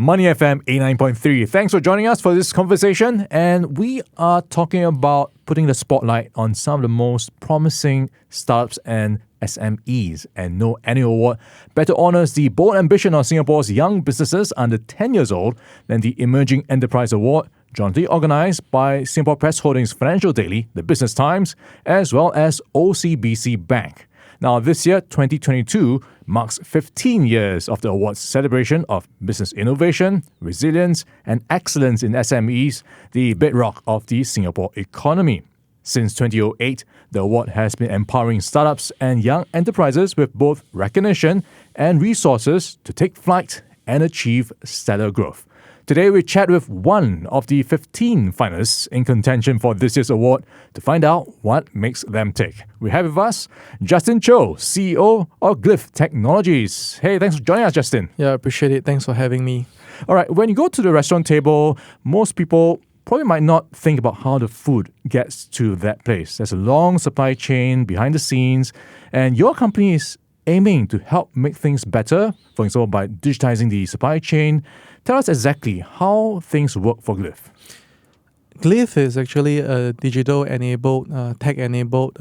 Money FM 89.3. Thanks for joining us for this conversation. And we are talking about putting the spotlight on some of the most promising startups and SMEs. And no annual award better honors the bold ambition of Singapore's young businesses under 10 years old than the Emerging Enterprise Award, jointly organised by Singapore Press Holdings Financial Daily, The Business Times, as well as OCBC Bank. Now, this year, 2022, marks 15 years of the award's celebration of business innovation, resilience, and excellence in SMEs, the bedrock of the Singapore economy. Since 2008, the award has been empowering startups and young enterprises with both recognition and resources to take flight and achieve stellar growth. Today, we chat with one of the 15 finalists in contention for this year's award to find out what makes them tick. We have with us Justin Chou, CEO of Glife Technologies. Hey, thanks for joining us, Justin. Yeah, I appreciate it. Thanks for having me. All right, when you go to the restaurant table, most people probably might not think about how the food gets to that place. There's a long supply chain behind the scenes, and your company is aiming to help make things better, for example, by digitizing the supply chain. Tell us exactly how things work for Glife. Glife is actually a digital-enabled, tech-enabled,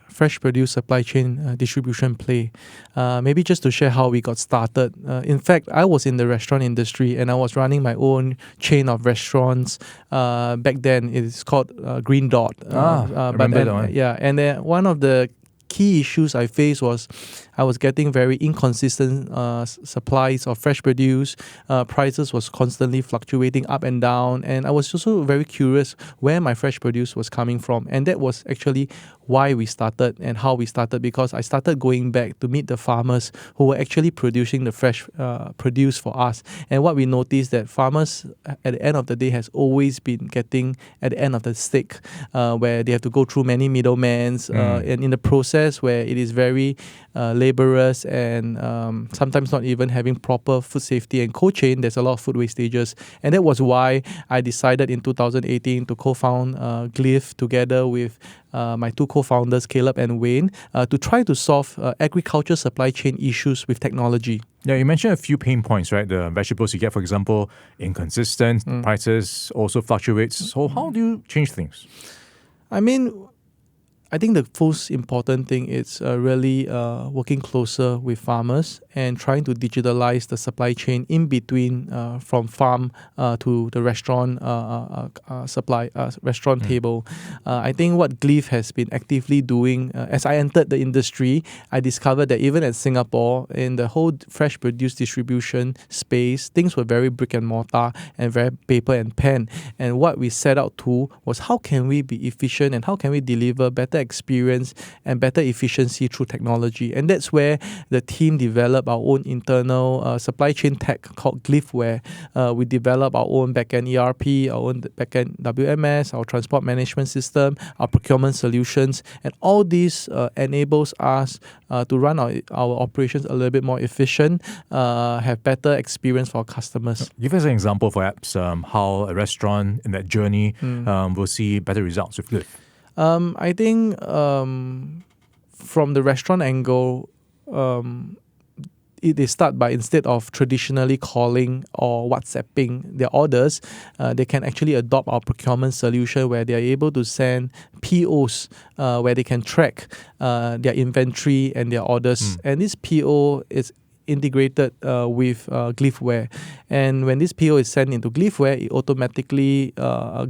fresh produce supply chain distribution play. Maybe just to share how we got started. In fact, I was in the restaurant industry and I was running my own chain of restaurants. Back then, it's called Green Dot. Remember that one. Yeah, and then one of the key issues I faced was I was getting very inconsistent supplies of fresh produce. Prices was constantly fluctuating up and down, and I was also very curious where my fresh produce was coming from. And that was actually why we started and how we started, because I started going back to meet the farmers who were actually producing the fresh produce for us. And what we noticed that farmers at the end of the day has always been getting at the end of the stick, where they have to go through many middlemen, and in the process where it is very laborious and sometimes not even having proper food safety and cold chain, there's a lot of food wastages. And that was why I decided in 2018 to co-found Glife together with my two co-founders, Caleb and Wayne, to try to solve agriculture supply chain issues with technology. Yeah, you mentioned a few pain points, right? The vegetables you get, for example, inconsistent, prices also fluctuates. So how do you change things? I think the most important thing is really working closer with farmers and trying to digitalize the supply chain in between from farm to the restaurant restaurant table. I think what Glife has been actively doing, as I entered the industry, I discovered that even in Singapore, in the whole fresh produce distribution space, things were very brick and mortar and very paper and pen. And what we set out to was how can we be efficient and how can we deliver better experience and better efficiency through technology. And that's where the team developed our own internal supply chain tech called Glifeware. We developed our own backend ERP, our own backend WMS, our transport management system, our procurement solutions, and all this enables us to run our operations a little bit more efficient, have better experience for our customers. Give us an example, perhaps, how a restaurant in that journey will see better results with Glife. I think from the restaurant angle, they start by, instead of traditionally calling or WhatsApping their orders, they can actually adopt our procurement solution where they are able to send POs where they can track their inventory and their orders. And this PO is integrated with Glifeware. And when this PO is sent into Glifeware, it automatically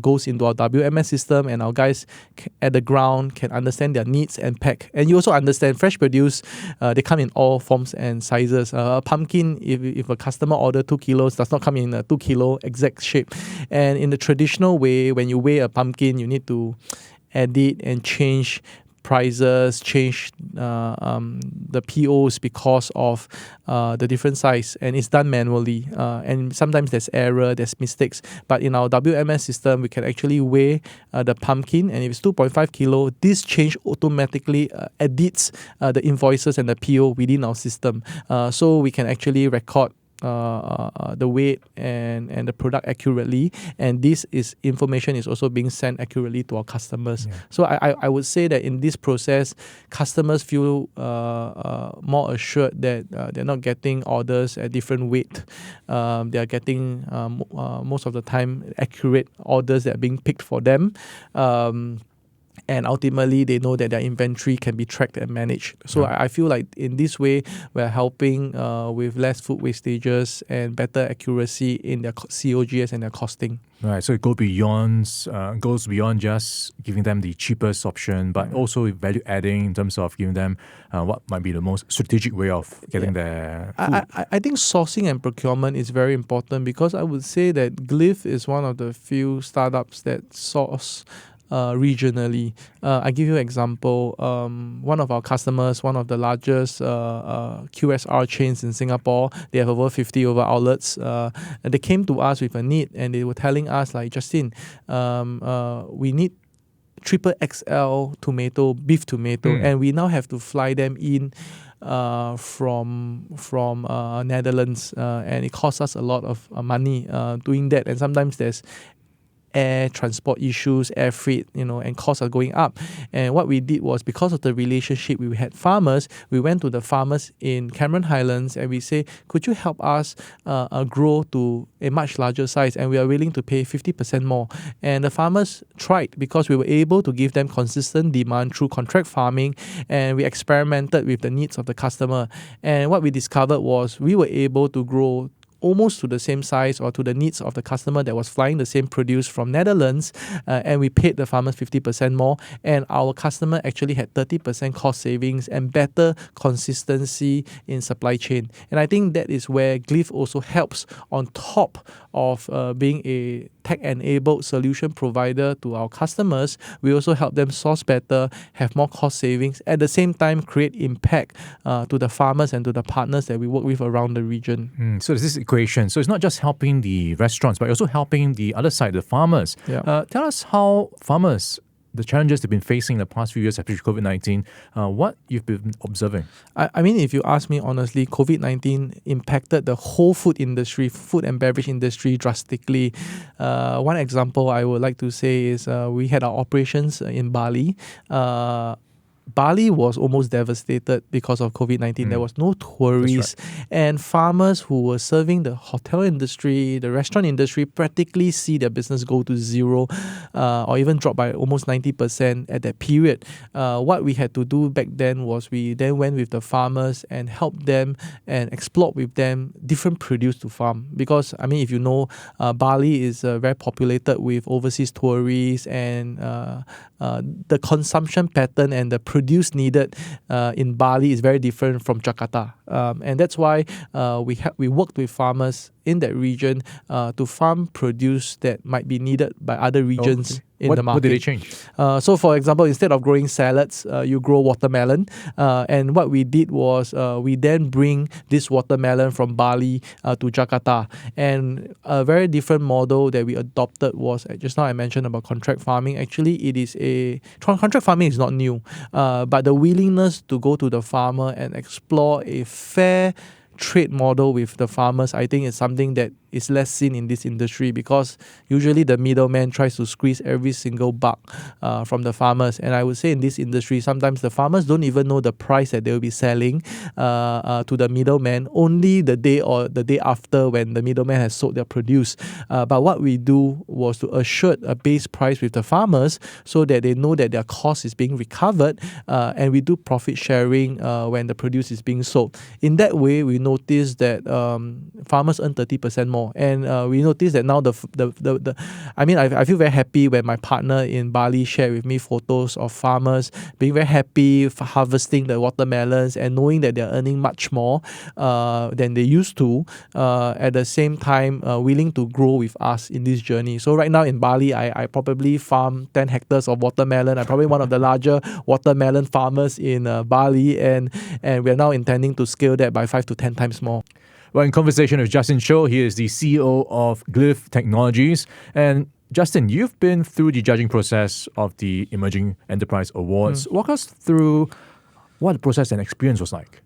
goes into our WMS system, and our guys at the ground can understand their needs and pack. And you also understand fresh produce, they come in all forms and sizes. A pumpkin, if a customer order 2 kilos, does not come in a 2 kilo exact shape. And in the traditional way, when you weigh a pumpkin, you need to edit and change prices, change the POs because of the different size, and it's done manually, and sometimes there's error, there's mistakes. But in our WMS system, we can actually weigh the pumpkin, and if it's 2.5 kilo, this change automatically edits the invoices and the PO within our system, so we can actually record the weight and the product accurately, and this information is also being sent accurately to our customers. Yeah. So I would say that in this process, customers feel more assured that they're not getting orders at different weight. They are getting most of the time accurate orders that are being picked for them. And ultimately, they know that their inventory can be tracked and managed. So I feel like in this way, we're helping with less food wastages and better accuracy in their COGS and their costing. Right, so it goes beyond just giving them the cheapest option, but also value adding in terms of giving them what might be the most strategic way of getting their food. I think sourcing and procurement is very important, because I would say that Glife is one of the few startups that source regionally. I give you an example. One of our customers, one of the largest QSR chains in Singapore, they have over 50 outlets. And they came to us with a need, and they were telling us, like, Justin, we need triple XL beef tomato, and we now have to fly them in from Netherlands, and it costs us a lot of money doing that, and sometimes there's air transport issues, air freight, and costs are going up. And what we did was, because of the relationship we had farmers, we went to the farmers in Cameron Highlands and we say, could you help us grow to a much larger size? And we are willing to pay 50% more. And the farmers tried, because we were able to give them consistent demand through contract farming, and we experimented with the needs of the customer. And what we discovered was we were able to grow almost to the same size or to the needs of the customer that was flying the same produce from Netherlands, and we paid the farmers 50% more, and our customer actually had 30% cost savings and better consistency in supply chain. And I think that is where Glife also helps, on top of being a tech-enabled solution provider to our customers. We also help them source better, have more cost savings, at the same time create impact to the farmers and to the partners that we work with around the region. So there's this equation. So it's not just helping the restaurants, but also helping the other side, the farmers. Yeah. Tell us how farmers, the challenges they've been facing in the past few years after COVID-19, what you've been observing. I mean, if you ask me honestly, COVID-19 impacted the whole food and beverage industry drastically. One example I would like to say is we had our operations in Bali. Bali was almost devastated because of COVID-19. There was no tourists. Right. And farmers who were serving the hotel industry, the restaurant industry, practically see their business go to zero or even drop by almost 90% at that period. What we had to do back then was we then went with the farmers and helped them and explored with them different produce to farm. Because, I mean, if you know, Bali is very populated with overseas tourists, and the consumption pattern and the produce needed in Bali is very different from Jakarta. And that's why we worked with farmers in that region to farm produce that might be needed by other regions in the market. What did they change? So, for example, instead of growing salads, you grow watermelon. And what we did was we then bring this watermelon from Bali to Jakarta. And a very different model that we adopted was, just now I mentioned about contract farming. Actually, contract farming is not new, but the willingness to go to the farmer and explore a fair trade model with the farmers, I think, is something that is less seen in this industry, because usually the middleman tries to squeeze every single buck from the farmers. And I would say in this industry, sometimes the farmers don't even know the price that they will be selling to the middleman only the day or the day after, when the middleman has sold their produce. But what we do was to assure a base price with the farmers so that they know that their cost is being recovered, and we do profit sharing when the produce is being sold. In that way, we notice that farmers earn 30% more. And we noticed that now I feel very happy when my partner in Bali shared with me photos of farmers being very happy for harvesting the watermelons and knowing that they're earning much more than they used to, at the same time willing to grow with us in this journey. So right now in Bali, I probably farm 10 hectares of watermelon. I'm probably one of the larger watermelon farmers in Bali, and we're now intending to scale that by 5 to 10 times more. Well, in conversation with Justin Chou, he is the CEO of Glife Technologies. And Justin, you've been through the judging process of the Emerging Enterprise Awards. Walk us through what the process and experience was like.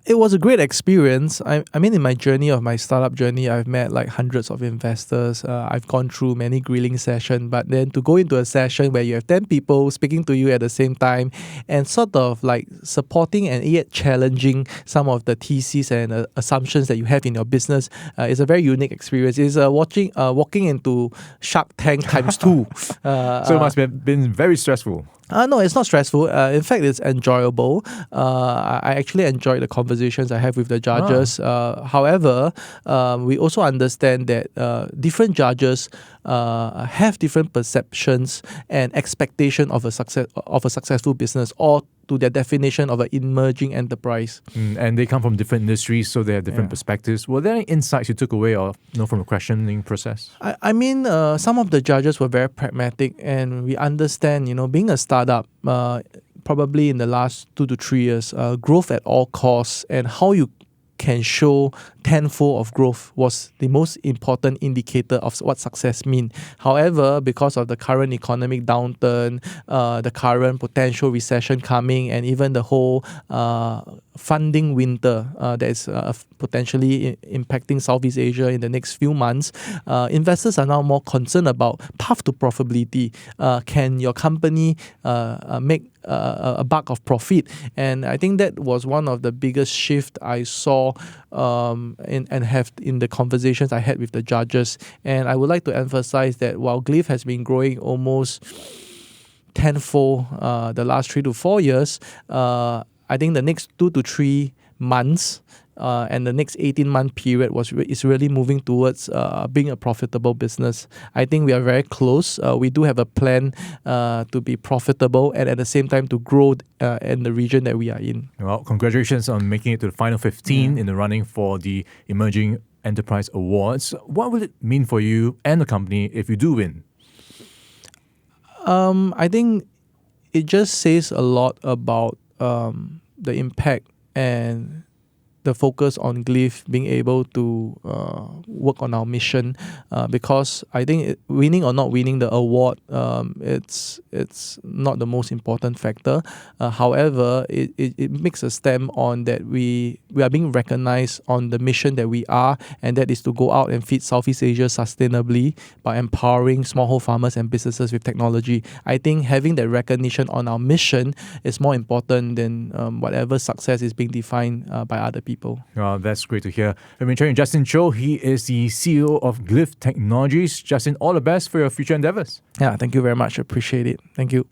It was a great experience. I mean, in my journey of my startup journey, I've met like hundreds of investors. I've gone through many grilling sessions, but then to go into a session where you have 10 people speaking to you at the same time and sort of like supporting and yet challenging some of the theses and assumptions that you have in your business is a very unique experience. It's walking into Shark Tank times 2. So it must have been very stressful. No, it's not stressful. In fact, it's enjoyable. I actually enjoyed the conversations I have with the judges. However, we also understand that different judges have different perceptions and expectation of a successful business, or to their definition of an emerging enterprise. And they come from different industries, so they have different perspectives. Were there any insights you took away from the questioning process? I mean, some of the judges were very pragmatic, and we understand, being a startup, probably in the last 2 to 3 years, growth at all costs and how you can show tenfold of growth was the most important indicator of what success means. However, because of the current economic downturn, the current potential recession coming, and even the whole funding winter that is potentially impacting Southeast Asia in the next few months, investors are now more concerned about path to profitability. Can your company make a buck of profit? And I think that was one of the biggest shift I saw and have in the conversations I had with the judges. And I would like to emphasize that while Glife has been growing almost tenfold the last 3 to 4 years, I think the next 2 to 3 months and the next 18-month period is really moving towards being a profitable business. I think we are very close. We do have a plan to be profitable and at the same time to grow in the region that we are in. Well, congratulations on making it to the final 15 in the running for the Emerging Enterprise Awards. What will it mean for you and the company if you do win? I think it just says a lot about the impact and the focus on Glife being able to work on our mission, because I think winning or not winning the award, it's not the most important factor. However, it makes a stamp on that we are being recognized on the mission that we are, and that is to go out and feed Southeast Asia sustainably by empowering smallholder farmers and businesses with technology. I think having that recognition on our mission is more important than whatever success is being defined by other people. Well, that's great to hear. We've been chatting with Justin Chou. He is the CEO of Glife Technologies. Justin, all the best for your future endeavors. Yeah, thank you very much. Appreciate it. Thank you.